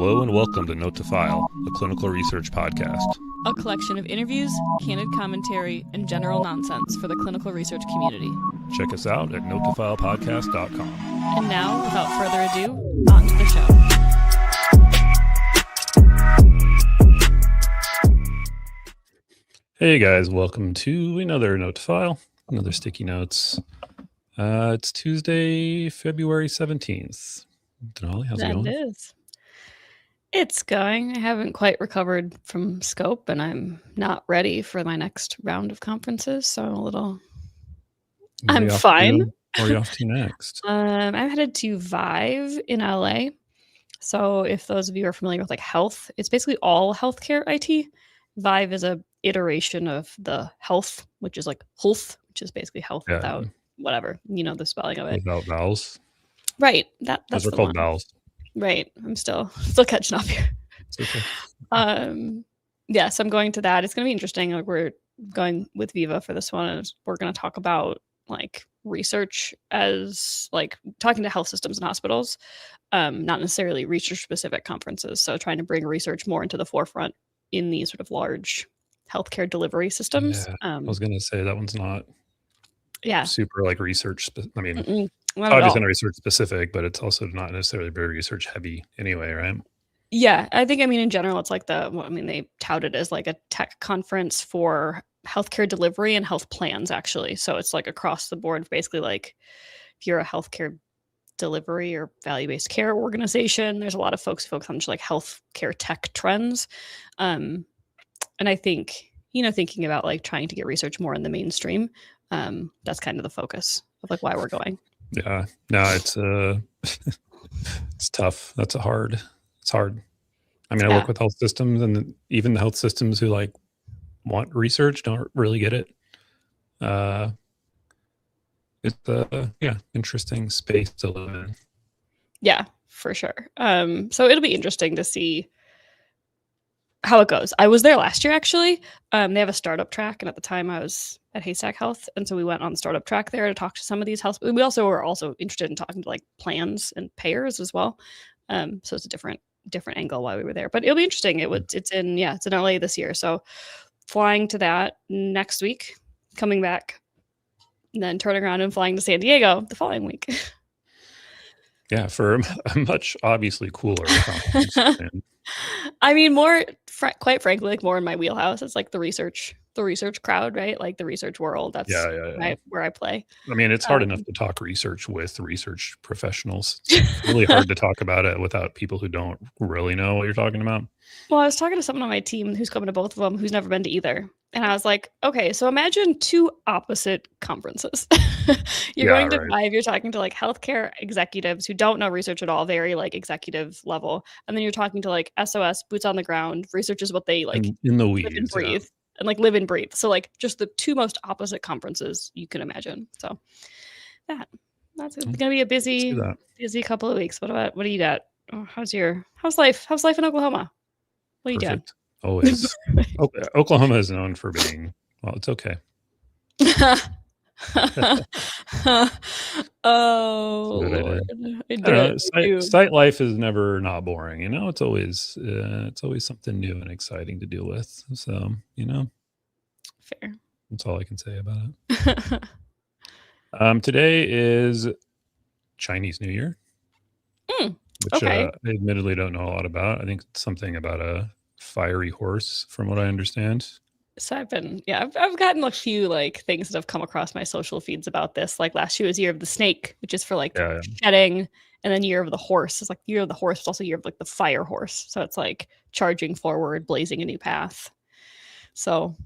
Hello and welcome to Note to File, a clinical research podcast. A collection of interviews, candid commentary, and general nonsense for the clinical research community. Check us out at notetofilepodcast.com. And now, without further ado, on to the show. Hey guys, welcome to another Note to File, another Sticky Notes. It's Tuesday, February 17th. Denali, how's it going? That is. It's going. I haven't quite recovered from Scope, and I'm not ready for my next round of conferences, so I'm a little... I'm fine. Where are you off to next? I'm headed to VIVE in LA. So if those of you are familiar with like health, it's basically all healthcare IT. VIVE is a iteration of the health, which is like health, which is basically health without whatever, you know, the spelling of it. Without vowels. Right. That's those are called vowels. Right. I'm still catching up here. It's okay. So I'm going to that. It's going to be interesting. Like we're going with Viva for this one, and we're going to talk about like research as like talking to health systems and hospitals, not necessarily research specific conferences. So trying to bring research more into the forefront in these sort of large healthcare delivery systems. Yeah, I was going to say that one's not super like research. I mean, obviously not research specific, but it's also not necessarily very research heavy anyway, right? Yeah, I think, in general, it's like they tout it as like a tech conference for healthcare delivery and health plans, actually. So it's like across the board, basically like if you're a healthcare delivery or value-based care organization, there's a lot of folks who focus on just like healthcare tech trends. And I think, thinking about like trying to get research more in the mainstream, that's kind of the focus of like why we're going. Yeah, no, it's it's tough. It's hard. I mean, I work with health systems, and even the health systems who like want research don't really get it. It's interesting space to live in. Yeah, for sure. So it'll be interesting to see how it goes. I was there last year, actually. They have a startup track, and at the time I was at Haystack Health, and so we went on the startup track there to talk to some of these health. We also were interested in talking to like plans and payers as well. So it's a different angle why we were there, but it'll be interesting. It's in LA this year, so flying to that next week, coming back, and then turning around and flying to San Diego the following week. Yeah, for a much obviously cooler conference. I mean, quite frankly, like more in my wheelhouse. It's like the research crowd, right? Like the research world. That's where I play. I mean, it's hard enough to talk research with research professionals. It's really hard to talk about it without people who don't really know what you're talking about. Well, I was talking to someone on my team who's coming to both of them, who's never been to either. And I was like, okay, so imagine two opposite conferences. You're going to VIVE, you're talking to like healthcare executives who don't know research at all, very like executive level. And then you're talking to like SOS, boots on the ground. Research is what they like in the weeds, live and breathe. And like live and breathe. So like just the two most opposite conferences you can imagine. So that's going to be a busy couple of weeks. What do you got? Oh, how's life? How's life in Oklahoma? What are you doing? Always. Oklahoma is known for being, well, it's okay. Oh, site life is never not boring. It's always something new and exciting to deal with. So, fair. That's all I can say about it. Today is Chinese New Year, which I admittedly don't know a lot about. I think it's something about a fiery horse, from what I understand. So I've gotten a few like things that have come across my social feeds about this. Like last year was Year of the Snake, which is for like shedding, and then Year of the Horse is like Year of the Horse, but also Year of like the Fire Horse. So it's like charging forward, blazing a new path. So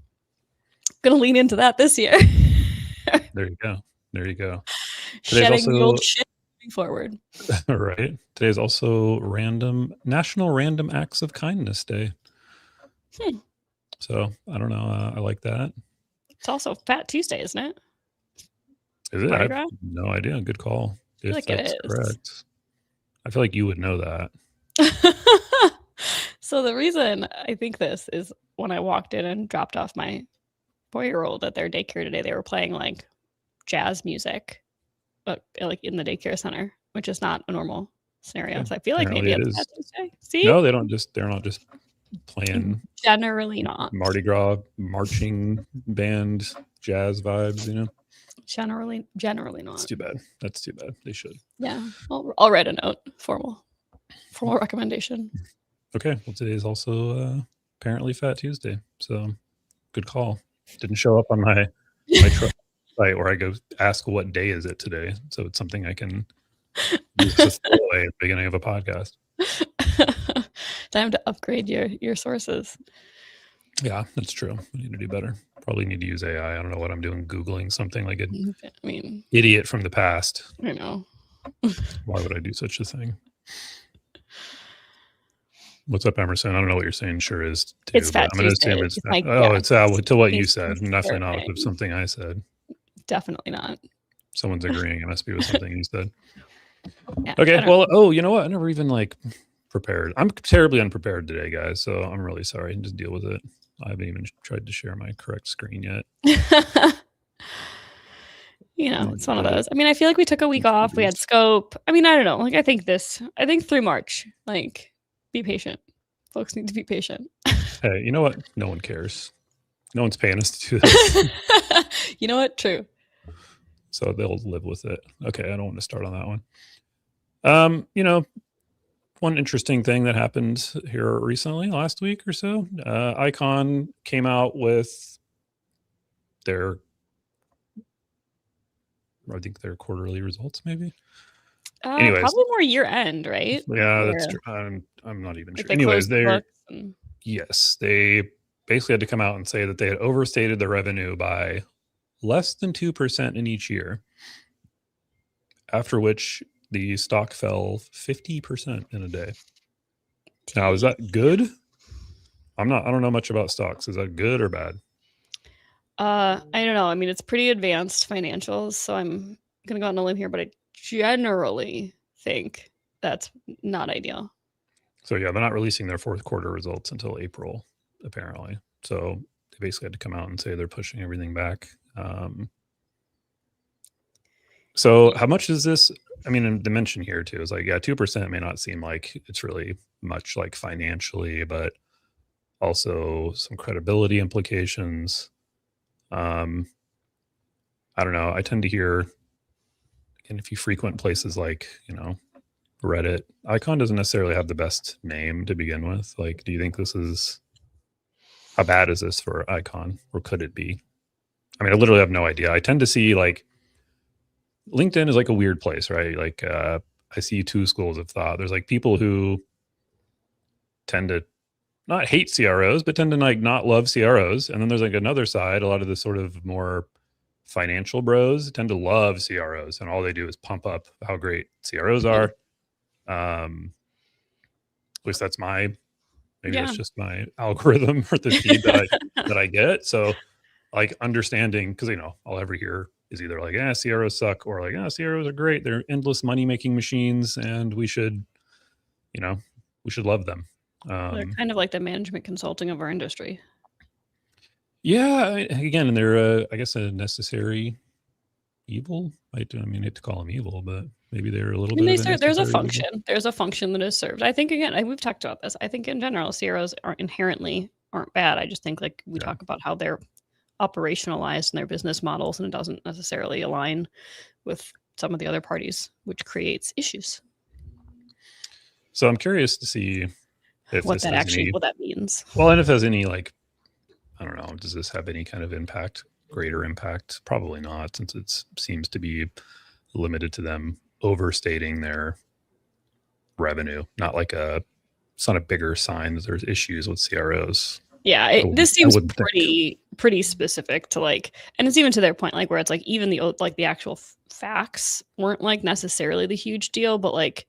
gonna lean into that this year. There you go. Shedding the old shit moving forward. Right. Today is also National Random Acts of Kindness Day. So I don't know. I like that. It's also Fat Tuesday, isn't it? Is it? I have no idea. Good call. If like that's correct. I feel like you would know that. So the reason I think this is when I walked in and dropped off my 4-year-old at their daycare today, they were playing like jazz music, but like in the daycare center, which is not a normal scenarios. I feel like Apparently maybe it it's is. Fat Tuesday. See? No, they're not just playing Generally not. Mardi Gras marching band jazz vibes, you know. Generally not. That's too bad. That's too bad. They should. Yeah. I'll write a note. Formal recommendation. Okay. Well, today is also apparently Fat Tuesday. So good call. Didn't show up on my trust site where I go ask what day is it today. So it's something I can use as a throwaway at the beginning of a podcast. Time to upgrade your sources. Yeah, that's true. We need to do better. Probably need to use AI. I don't know what I'm doing. Googling something like an idiot from the past. I know. Why would I do such a thing? What's up, Emerson? I don't know what you're saying. Sure is. Too, it's Fat I'm going to assume it's Fat. Oh, it's to what you said. Definitely not with something I said. Definitely not. Someone's agreeing. It must be with something you said. Yeah, okay. Well, you know what? I never even prepared. I'm terribly unprepared today, guys. So I'm really sorry. Just deal with it. I haven't even tried to share my correct screen yet. It's one of those. I mean, I feel like we took a week off. We had scope. I mean, I don't know. I think through March, be patient. Folks need to be patient. Hey, you know what? No one cares. No one's paying us to do this. You know what? True. So they'll live with it. Okay, I don't want to start on that one. One interesting thing that happened here recently, last week or so, Icon came out with their quarterly results, maybe. Anyways, probably more year end, right? Yeah, that's true. I'm not even sure. Anyways, yes, they basically had to come out and say that they had overstated the revenue by less than 2% in each year. After which the stock fell 50% in a day. Now, is that good? I don't know much about stocks. Is that good or bad? I don't know. I mean, it's pretty advanced financials, so I'm gonna go on a limb here, but I generally think that's not ideal. So yeah, they're not releasing their fourth quarter results until April, apparently. So they basically had to come out and say they're pushing everything back. So how much is this? I mean, the mention here too is 2% may not seem like it's really much financially, but also some credibility implications. I don't know. I tend to hear, and if you frequent places like, Reddit, Icon doesn't necessarily have the best name to begin with. Do you think how bad is this for Icon, or could it be? I mean, I literally have no idea. I tend to see LinkedIn is a weird place, right? I see two schools of thought. There's people who tend to not hate CROs, but tend to not love CROs. And then there's another side, a lot of the sort of more financial bros tend to love CROs, and all they do is pump up how great CROs are. At least that's that's just my algorithm or the feed that I get. So understanding, because all I ever hear is either CROs suck, or CROs are great. They're endless money making machines, and we should love them. They're kind of like the management consulting of our industry. Yeah, again, and they're I guess a necessary evil. I hate to call them evil, but maybe they're a little bit. There's a function. Evil. There's a function that is served. I think we've talked about this. I think in general, CROs aren't bad. I just think we talk about how they're operationalized in their business models, and it doesn't necessarily align with some of the other parties, which creates issues. So I'm curious to see if what that means. Well, and if there's any I don't know, does this have any kind of impact, greater impact? Probably not, since it seems to be limited to them overstating their revenue. It's not a bigger sign that there's issues with CROs. Yeah, this seems pretty specific to and it's even to their point, where it's even the actual facts weren't necessarily the huge deal, but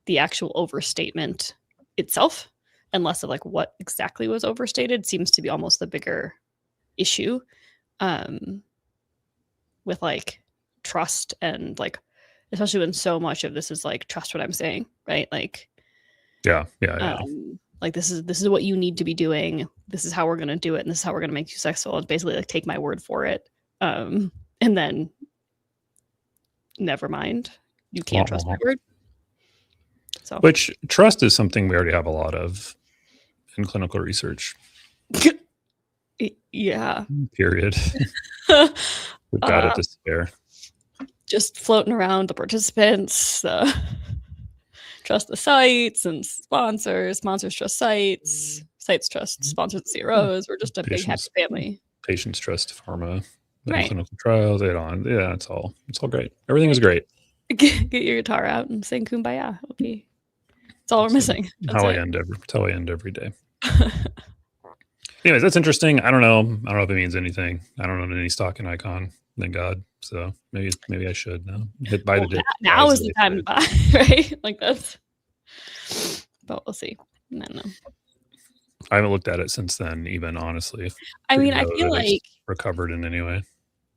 the actual overstatement itself, and less of what exactly was overstated, seems to be almost the bigger issue, with trust, and especially when so much of this is trust what I'm saying, right? Yeah. This is what you need to be doing. This is how we're going to do it, and this is how we're going to make you successful. It's basically take my word for it, and then never mind, you can't trust my word. So, which trust is something we already have a lot of in clinical research. yeah. Period. We've got it to spare. Just floating around the participants, trust the sites and sponsors. Sponsors trust sites. Sites trust sponsors and CROs. We're just a big happy family. Patients trust pharma. Right. Clinical trials. Yeah, it's all great. Everything is great. Get your guitar out and sing Kumbaya. It's all we're missing. That's how I end every day. Anyways, that's interesting. I don't know if it means anything. I don't own any stock in Icon. Thank God. So maybe I should now hit buy the dip. Now is the time to buy, right? Like that's. But we'll see. I don't know. I haven't looked at it since then, even honestly. I mean, I feel like it's recovered in any way.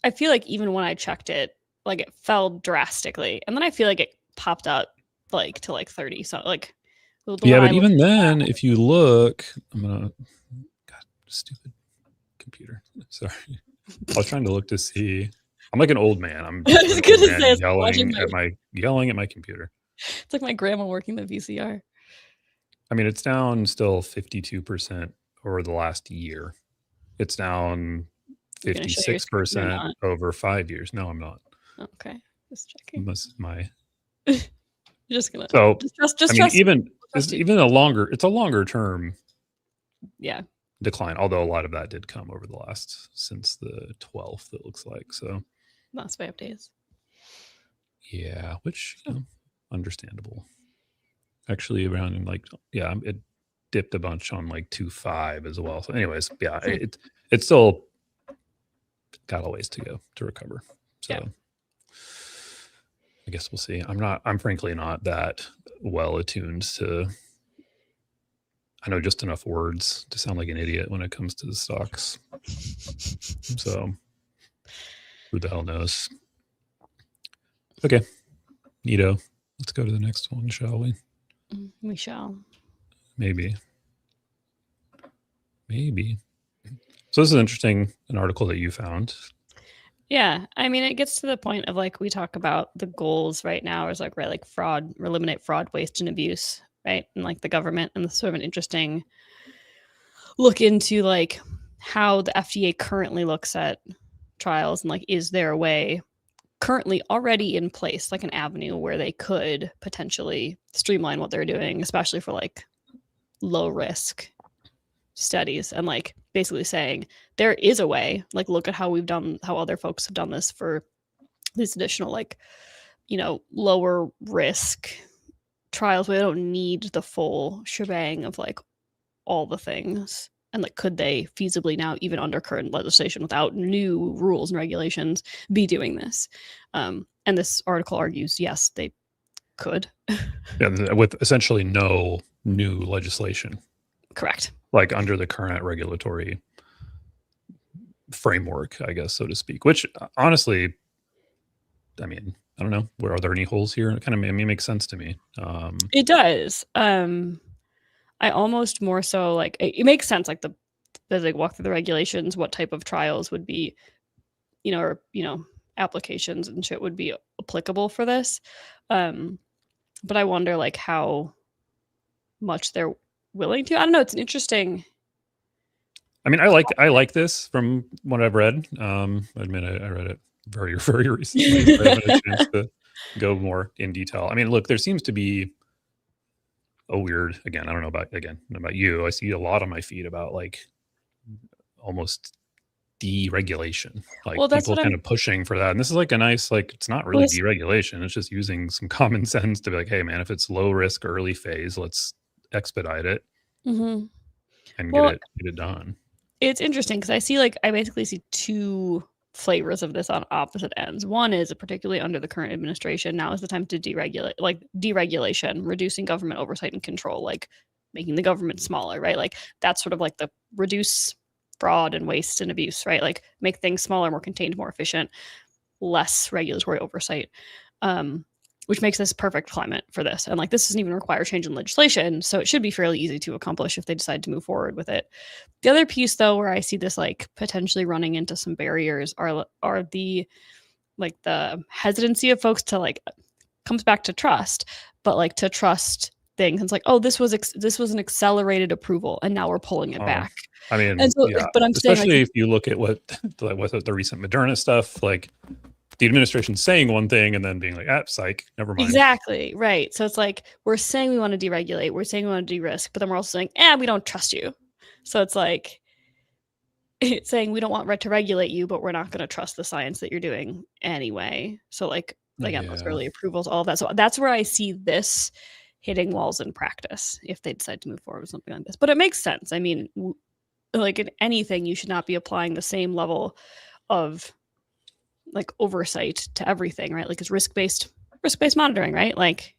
I feel like even when I checked it, like it fell drastically, and then I feel like it popped up like to like 30. So like, yeah, but even then, if you look, God, stupid computer. Sorry, I was trying to look to see. I'm like an old man. I'm yelling at my computer. It's like my grandma working the VCR. I mean, it's down still 52% over the last year. It's down 56% over 5 years. No, I'm not. Okay, just checking. That's my. You're just gonna. So just I mean, even a longer term. Yeah. Decline, although a lot of that did come over the last since the 12th. It looks like so. Last 5 days. Yeah, which understandable. Actually, around in like it dipped a bunch on like 2.5 as well. So, anyways, yeah, it's still got a ways to go to recover. So, I guess we'll see. I'm frankly not that well attuned to. I know just enough words to sound like an idiot when it comes to the stocks. So, who the hell knows? Okay, neato. Let's go to the next one, shall we? We shall. Maybe. So this is interesting, an article that you found. Yeah, I mean, it gets to the point of like we talk about the goals right now is like fraud, eliminate fraud, waste, and abuse, right? And like the government, and sort of an interesting look into like how the FDA currently looks at trials and like is there a way currently already in place, like an avenue where they could potentially streamline what they're doing, especially for like low risk studies, and like basically saying there is a way, like look at how other folks have done this for these additional like, lower risk trials where they don't need the full shebang of like all the things. And like, could they feasibly now, even under current legislation without new rules and regulations, be doing this? And this article argues, yes, they could. Yeah, with essentially no new legislation. Correct. Like under the current regulatory framework, I guess, so to speak, which honestly, I mean, I don't know. Are there any holes here? It kind of makes sense to me. It does. I almost more so like it makes sense, like as I walk through the regulations, what type of trials would be, or applications and shit would be applicable for this. But I wonder like how much they're willing to. I don't know. It's an interesting. I mean, I like this from what I've read. I admit I read it very, very recently. I haven't had a chance to go more in detail. I mean, look, there seems to be a weird, again, I don't know about you. I see a lot on my feed about like almost deregulation, like people kind of pushing for that. And this is like a nice, like, it's not really deregulation. It's just using some common sense to be like, hey man, if it's low risk early phase, let's expedite it and get it done. It's interesting because I basically see two flavors of this on opposite ends. One is particularly under the current administration, now is the time to deregulate, like deregulation, reducing government oversight and control, like making the government smaller, right? Like that's sort of like the reduce fraud and waste and abuse, right? Like make things smaller, more contained, more efficient, less regulatory oversight, which makes this perfect climate for this. And like this doesn't even require change in legislation, so it should be fairly easy to accomplish if they decide to move forward with it. The other piece, though, where I see this like potentially running into some barriers are the like the hesitancy of folks to like comes back to trust, but like to trust things. It's like, oh, this was an accelerated approval, and now we're pulling it back. I mean, And so, yeah, but I'm saying, especially if you look at what the recent Moderna stuff, like the administration saying one thing and then being like, psych, never mind. Exactly, right. So it's like, we're saying we want to deregulate, we're saying we want to de-risk, but then we're also saying, we don't trust you. So it's like, it's saying we don't want to regulate you, but we're not going to trust the science that you're doing anyway. So like, again, those early approvals, all of that. So that's where I see this hitting walls in practice if they decide to move forward with something like this. But it makes sense. I mean, like in anything, you should not be applying the same level of like oversight to everything, right? Like it's risk-based monitoring, right? Like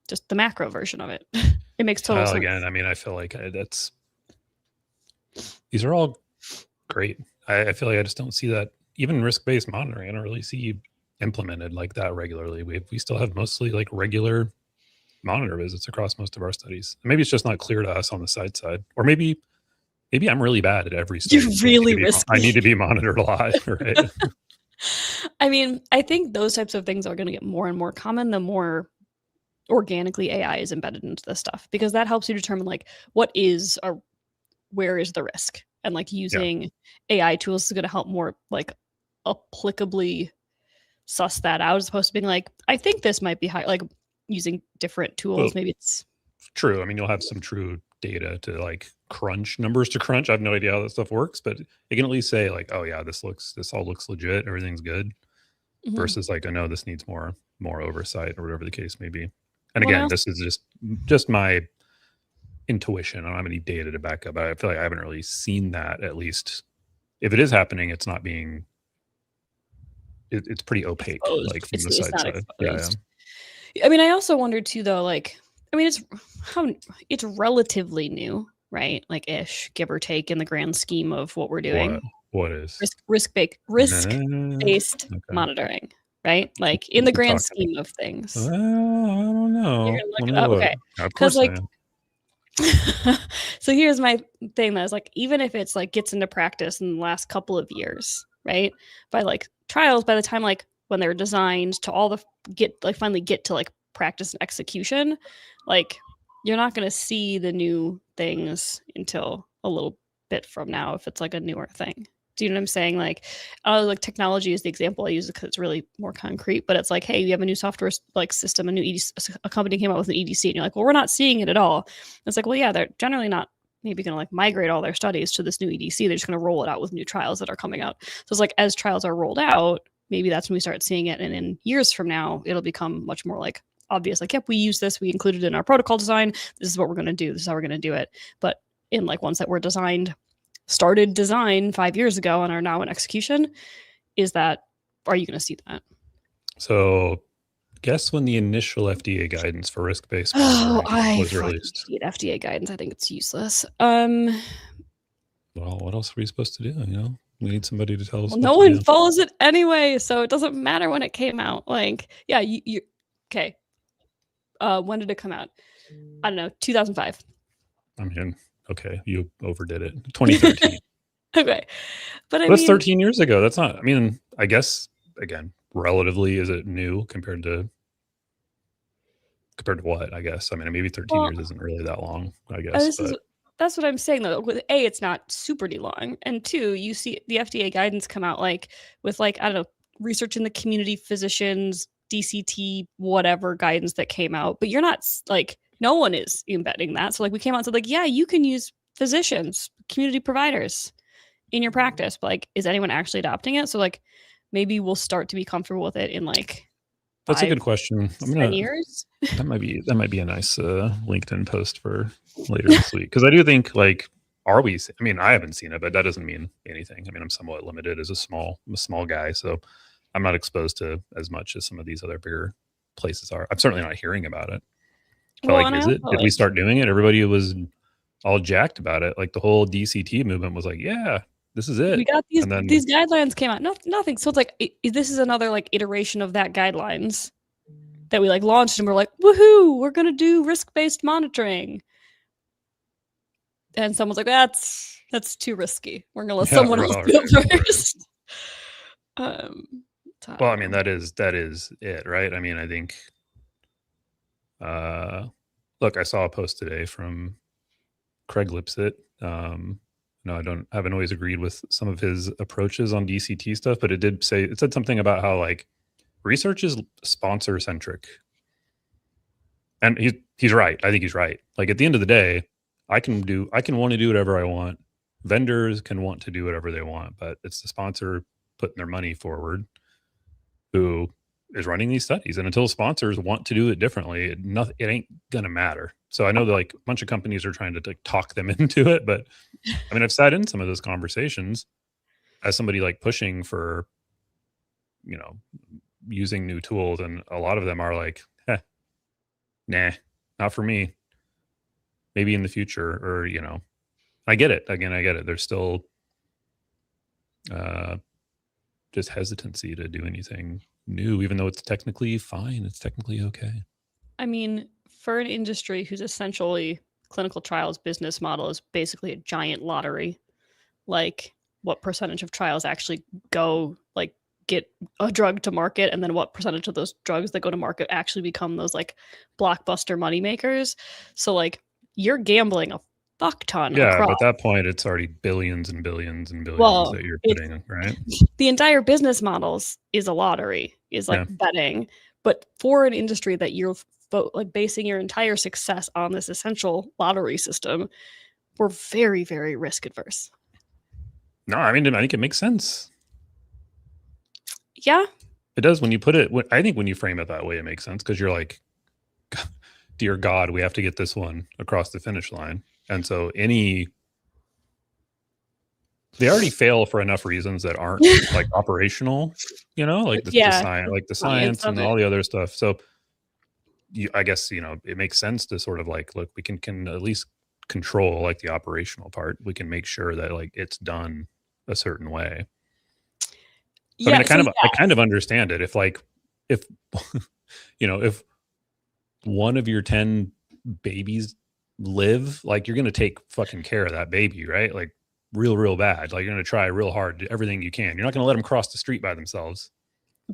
just the macro version of it. It makes total sense. Again, I mean, I feel like these are all great. I feel like I just don't see that even risk-based monitoring. I don't really see implemented like that regularly. We still have mostly like regular monitor visits across most of our studies. And maybe it's just not clear to us on the side, or maybe I'm really bad at every study. You're really risky. I need to be monitored a lot, right? I mean, I think those types of things are going to get more and more common the more organically AI is embedded into this stuff, because that helps you determine like where is the risk, and like using AI tools is going to help more like applicably suss that out, as opposed to being like, I think this might be high, like using different tools. Well, maybe it's true. I mean, you'll have some true data to like numbers to crunch. I have no idea how that stuff works, but you can at least say like, oh yeah, this all looks legit, everything's good, versus like, I know this needs more oversight or whatever the case may be. And again, this is just my intuition. I don't have any data to back up. I feel like I haven't really seen that. At least if it is happening, it's not being. It's pretty opaque, exposed. Like from the side. Yeah. I mean, I also wondered too, though. Like, I mean, it's relatively new, right? Like ish, give or take, in the grand scheme of what we're doing. What is risk-based monitoring, right? Like in the grand scheme of things. I don't know. You're gonna look it up, okay? Because like, so here's my thing. That's like, even if it's like gets into practice in the last couple of years, right? By like trials, by the time like when they're designed to all the finally get to like practice and execution, like you're not going to see the new things until a little bit from now if it's like a newer thing. Do you know what I'm saying? Like, technology is the example I use because it's really more concrete. But it's like, hey, you have a new software like system, a new EDC, a company came out with an EDC, and you're like, well, we're not seeing it at all. And it's like, well, yeah, they're generally not maybe going to like migrate all their studies to this new EDC. They're just going to roll it out with new trials that are coming out. So it's like, as trials are rolled out, maybe that's when we start seeing it. And in years from now, it'll become much more like obvious. Like, yep, we use this. We included it in our protocol design. This is what we're going to do. This is how we're going to do it. But in like ones that were started design 5 years ago and are now in execution, are you going to see that? So guess when the initial FDA guidance for risk-based was released. FDA guidance. I think it's useless. Well, what else are we supposed to do? You know, we need somebody to tell us. Well, no one follows it anyway, so it doesn't matter when it came out. Like, yeah, you okay. When did it come out? I don't know, 2005. I mean, okay, you overdid it. 2013. Okay, but that's 13 years ago. That's not. I mean, I guess again, relatively, is it new compared to what? I guess. I mean, maybe 13 years isn't really that long. I guess. That's what I'm saying though. With A, it's not super long, and two, you see the FDA guidance come out like with like, I don't know, research in the community, physicians, DCT, whatever guidance that came out, but you're not like, no one is embedding that. So like we came out and said like, yeah, you can use physicians, community providers in your practice, but like, is anyone actually adopting it? So like, maybe we'll start to be comfortable with it in like. That's a good question. 10 years. That might be a nice LinkedIn post for later this week, because I do think like, are we? I mean, I haven't seen it, but that doesn't mean anything. I mean, I'm somewhat limited as a small guy, so I'm not exposed to as much as some of these other bigger places are. I'm certainly not hearing about it. But well, like, is it? Did we start doing it? Everybody was all jacked about it. Like the whole DCT movement was like, yeah, this is it. We got these guidelines came out. Nothing. So it's like this is another like iteration of that guidelines that we like launched, and we're like, woohoo, we're gonna do risk-based monitoring. And someone's like, that's too risky. We're gonna let someone else do it first. Well, I mean, that is it, right? I mean, I think look, I saw a post today from Craig Lipset. No, I haven't always agreed with some of his approaches on DCT stuff, but it said something about how like research is sponsor centric. And he's right. I think he's right. Like at the end of the day, I can want to do whatever I want. Vendors can want to do whatever they want, but it's the sponsor putting their money forward who is running these studies. And until sponsors want to do it differently, it ain't gonna matter. So I know that like a bunch of companies are trying to like talk them into it, but I mean, I've sat in some of those conversations as somebody like pushing for, you know, using new tools, and a lot of them are like, nah, not for me. Maybe in the future, or you know, I get it. Again, I get it. There's still just hesitancy to do anything new, even though it's technically fine. It's technically okay. I mean, for an industry whose essentially clinical trials business model is basically a giant lottery, like what percentage of trials actually go like get a drug to market, and then what percentage of those drugs that go to market actually become those like blockbuster money makers. So like you're gambling a fuck ton. Yeah, across. but at that point, it's already billions and billions and billions that you're putting, right? The entire business models is a lottery, is like betting. But for an industry that you're like basing your entire success on this essential lottery system, we're very, very risk adverse. No, I mean, I think it makes sense. Yeah. It does when you put it, I think when you frame it that way, it makes sense because you're like, dear God, we have to get this one across the finish line. And so they already fail for enough reasons that aren't like operational, you know, like the science and all the other stuff. So I guess, you know, it makes sense to sort of like, look, we can at least control like the operational part. We can make sure that like it's done a certain way. So, I mean, I kind of understand it. If you know, if one of your 10 babies live, like you're going to take fucking care of that baby, right? Like real bad. Like you're going to try real hard to do everything you can. You're not going to let them cross the street by themselves.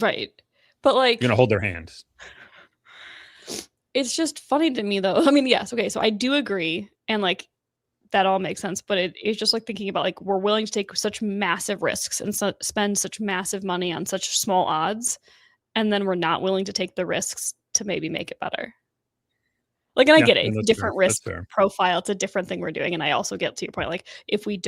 Right. But like, you're going to hold their hand. It's just funny to me though. I mean, yes. Okay. So I do agree. And like, that all makes sense. But it's just like thinking about like, we're willing to take such massive risks and spend such massive money on such small odds. And then we're not willing to take the risks to maybe make it better. Like, and I get it. It's a different risk profile. It's a different thing we're doing. And I also get to your point. Like, if you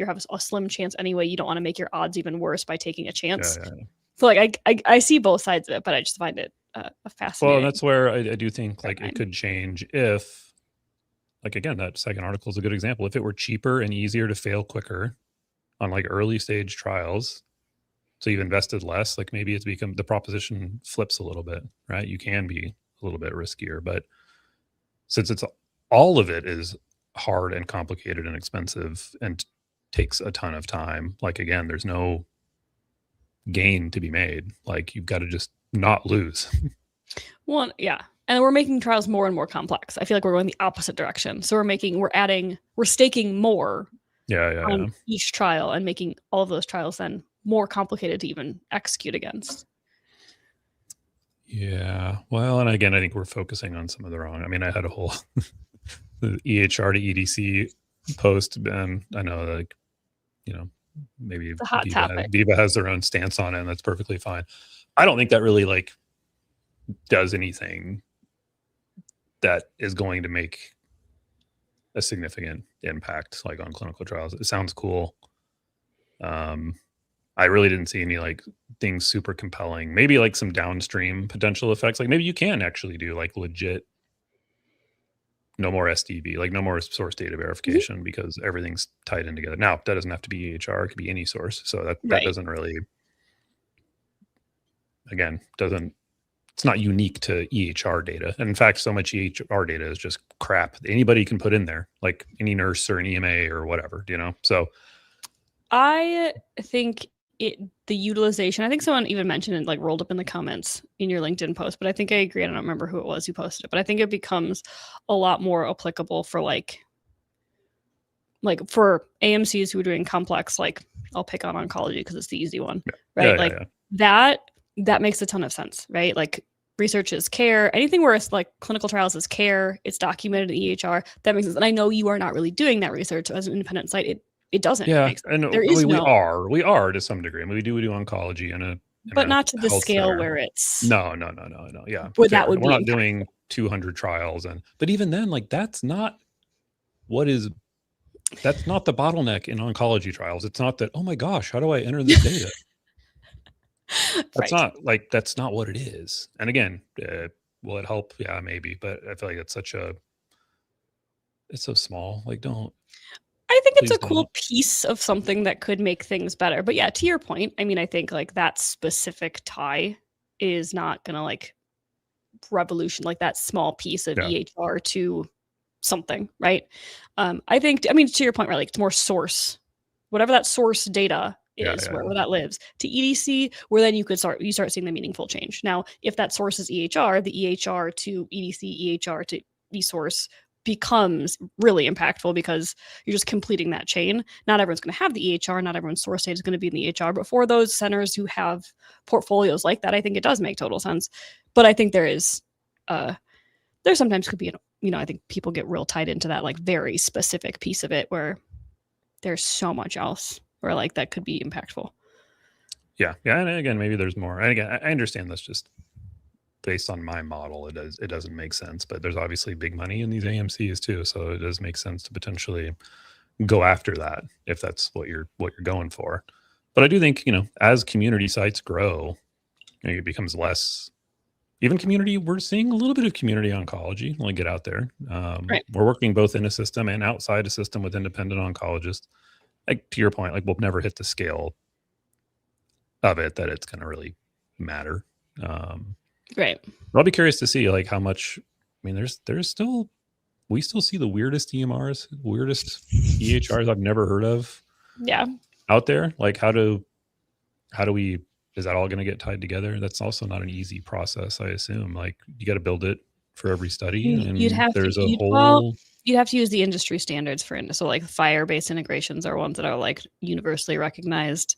have a slim chance anyway, you don't want to make your odds even worse by taking a chance. Yeah. So like, I see both sides of it, but I just find it a fascinating. Well, that's where I do think like it could change if, like, again, that second article is a good example. If it were cheaper and easier to fail quicker on like early stage trials, so you've invested less, like maybe the proposition flips a little bit, right? You can be a little bit riskier, but since all of it is hard and complicated and expensive and takes a ton of time, like, again, there's no gain to be made. Like, you've got to just not lose. Well, yeah. And we're making trials more and more complex. I feel like we're going the opposite direction. So we're staking more on each trial and making all of those trials then more complicated to even execute against. Yeah. Well, and again, I think we're focusing on some of the wrong. I mean, I had a whole the EHR to EDC post, and I know, like, you know, maybe Viva has their own stance on it, and that's perfectly fine. I don't think that really like does anything that is going to make a significant impact like on clinical trials. It sounds cool. I really didn't see any like things super compelling. Maybe like some downstream potential effects. Like maybe you can actually do like legit no more SDV, like no more source data verification, because everything's tied in together. Now, that doesn't have to be EHR, it could be any source. So that doesn't really, again, it's not unique to EHR data. And in fact, so much EHR data is just crap that anybody can put in there, like any nurse or an EMA or whatever, you know? So I think the utilization, I think someone even mentioned it, like rolled up in the comments in your LinkedIn post, but I think I agree. I don't remember who it was who posted it, but I think it becomes a lot more applicable for like for AMCs who are doing complex, like I'll pick on oncology because it's the easy one, right? That makes a ton of sense, right? Like research is care, anything where it's like clinical trials is care, it's documented in EHR, that makes sense. And I know you are not really doing that research as an independent site. It doesn't make sense. And There is we are to some degree. I mean, we do oncology but not to the health scale center. where it's No. Yeah, where that would we're be not doing 200 trials, but even then, like that's not the bottleneck in oncology trials. It's not that, oh my gosh, how do I enter this data? That's that's not what it is. And again, will it help? Yeah, maybe. But I feel like it's so small. Like, I think it's a cool piece of something that could make things better. But yeah, to your point, I mean, I think like that specific tie is not going to like revolution, like that small piece of EHR to something, right? I think, to your point, right, like it's more source, whatever that source data is, wherever that lives, to EDC, where then you start seeing the meaningful change. Now, if that source is EHR, the EHR to EDC, EHR to eSource becomes really impactful because you're just completing that chain. Not everyone's going to have the EHR, not everyone's source data is going to be in the EHR, but for those centers who have portfolios like that, I think it does make total sense. But I think there sometimes could be, I think people get real tied into that like very specific piece of it where there's so much else where like that could be impactful. Yeah. And again, maybe there's more. And again, I understand that's just based on my model. It doesn't make sense, but there's obviously big money in these AMCs too. So it does make sense to potentially go after that if that's what you're going for. But I do think, as community sites grow, it becomes less. Even community, we're seeing a little bit of community oncology. Like get out there. We're working both in a system and outside a system with independent oncologists. Like to your point, like we'll never hit the scale of it that it's going to really matter. Right. But I'll be curious to see like how much. I mean, we still see the weirdest EMRs, weirdest EHRs I've never heard of. Yeah. Out there, like how do we? Is that all going to get tied together? That's also not an easy process, I assume. Like you got to build it for every study, and you'd have to use the industry standards for it. So like FHIR-based integrations are ones that are like universally recognized.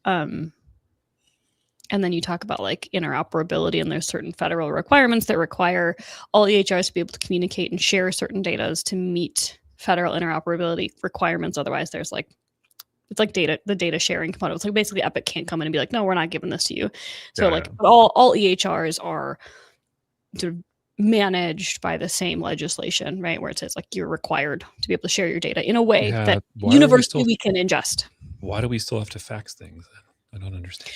And then you talk about like interoperability, and there's certain federal requirements that require all EHRs to be able to communicate and share certain data to meet federal interoperability requirements. Otherwise, there's like, it's like the data sharing component. It's like basically Epic can't come in and be like, no, we're not giving this to you. So all EHRs are sort of managed by the same legislation, right? Where it says like you're required to be able to share your data in a way that universally we can ingest. Why do we still have to fax things? I don't understand.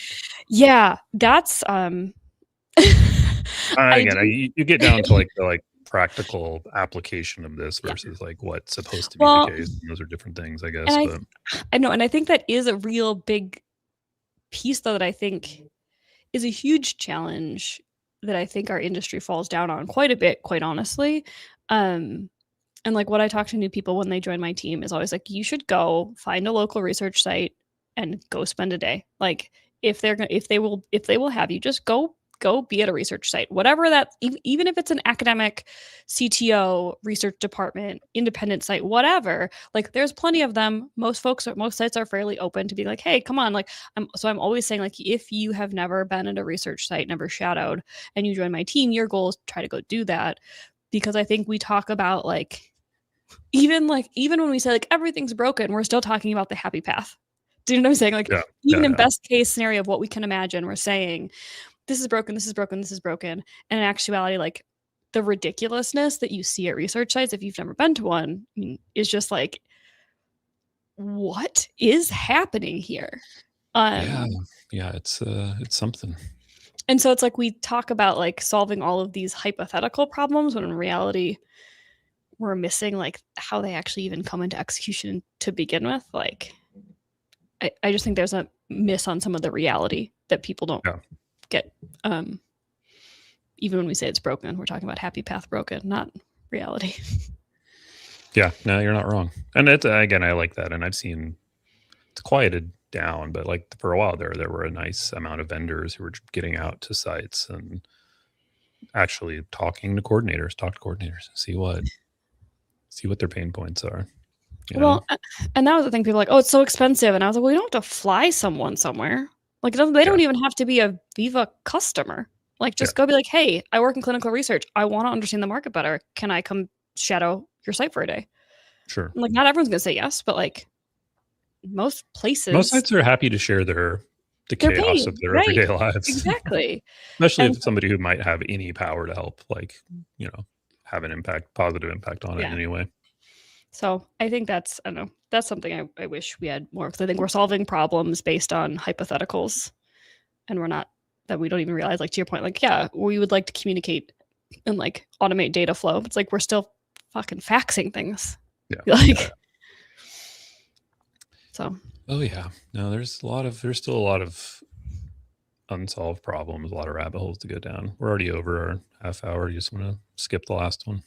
Yeah, that's again, you get down to like the practical application of this versus like what's supposed to be the case. Those are different things, I guess. I know, and I think that is a real big piece though that I think is a huge challenge that I think our industry falls down on quite a bit, quite honestly. And like what I talk to new people when they join my team is always like, you should go find a local research site and go spend a day. Like if they will have you, just go be at a research site, whatever that, even if it's an academic CTO research department, independent site, whatever, like there's plenty of them. Most sites are fairly open to be like, hey, come on. Like, I'm always saying like, if you have never been at a research site, never shadowed, and you join my team, your goal is to try to go do that. Because I think we talk about like, even when we say like everything's broken, we're still talking about the happy path. Do you know what I'm saying? Like even in best case scenario of what we can imagine, we're saying this is broken, this is broken, this is broken. And in actuality, like the ridiculousness that you see at research sites, if you've never been to one, is just like, what is happening here? It's something. And so it's like we talk about like solving all of these hypothetical problems when in reality we're missing like how they actually even come into execution to begin with. Like I just think there's a miss on some of the reality that people don't get. Even when we say it's broken, we're talking about happy path broken, not reality. Yeah, no, you're not wrong. And it's again, I like that. And I've seen it's quieted down, but like for a while there were a nice amount of vendors who were getting out to sites and actually talk to coordinators, see what their pain points are. And that was the thing. People were like, oh, it's so expensive. And I was like, well, you don't have to fly someone somewhere. Like they don't even have to be a Viva customer. Like, just go be like, hey, I work in clinical research. I want to understand the market better. Can I come shadow your site for a day? Sure. Like, not everyone's going to say yes, but like most places. Most sites are happy to share the chaos of their everyday lives. Exactly. Especially if somebody who might have any power to help, like, you know, have an positive impact on it anyway. So I think that's something I wish we had more, because I think we're solving problems based on hypotheticals, and we're not, that we don't even realize, like, to your point, like, yeah, we would like to communicate and like automate data flow. It's like we're still fucking faxing things. Yeah. Like, so. Oh yeah. No, there's still a lot of unsolved problems, a lot of rabbit holes to go down. We're already over our half hour. You just want to skip the last one?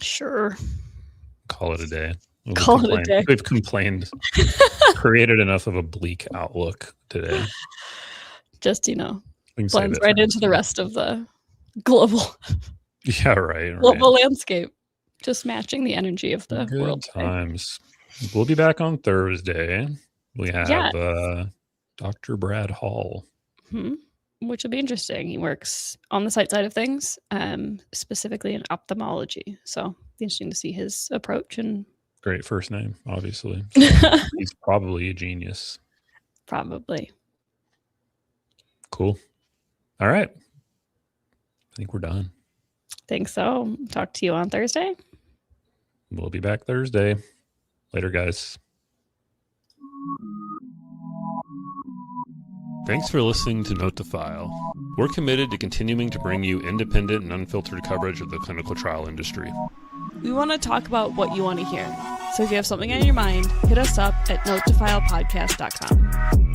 Sure. Call it a day. Call it a day. We've complained, created enough of a bleak outlook today. Just, blends right into the rest of the global. Yeah, right. Global landscape. Just matching the energy of the world. Times. We'll be back on Thursday. We have Dr. Brad Hall. Which will be interesting. He works on the site side of things, specifically in ophthalmology. So it'll be interesting to see his approach. And great first name, obviously. He's probably a genius. Probably. Cool. All right. I think we're done. Think so. Talk to you on Thursday. We'll be back Thursday. Later, guys. Thanks for listening to Note to File. We're committed to continuing to bring you independent and unfiltered coverage of the clinical trial industry. We want to talk about what you want to hear. So if you have something on your mind, hit us up at notetofilepodcast.com.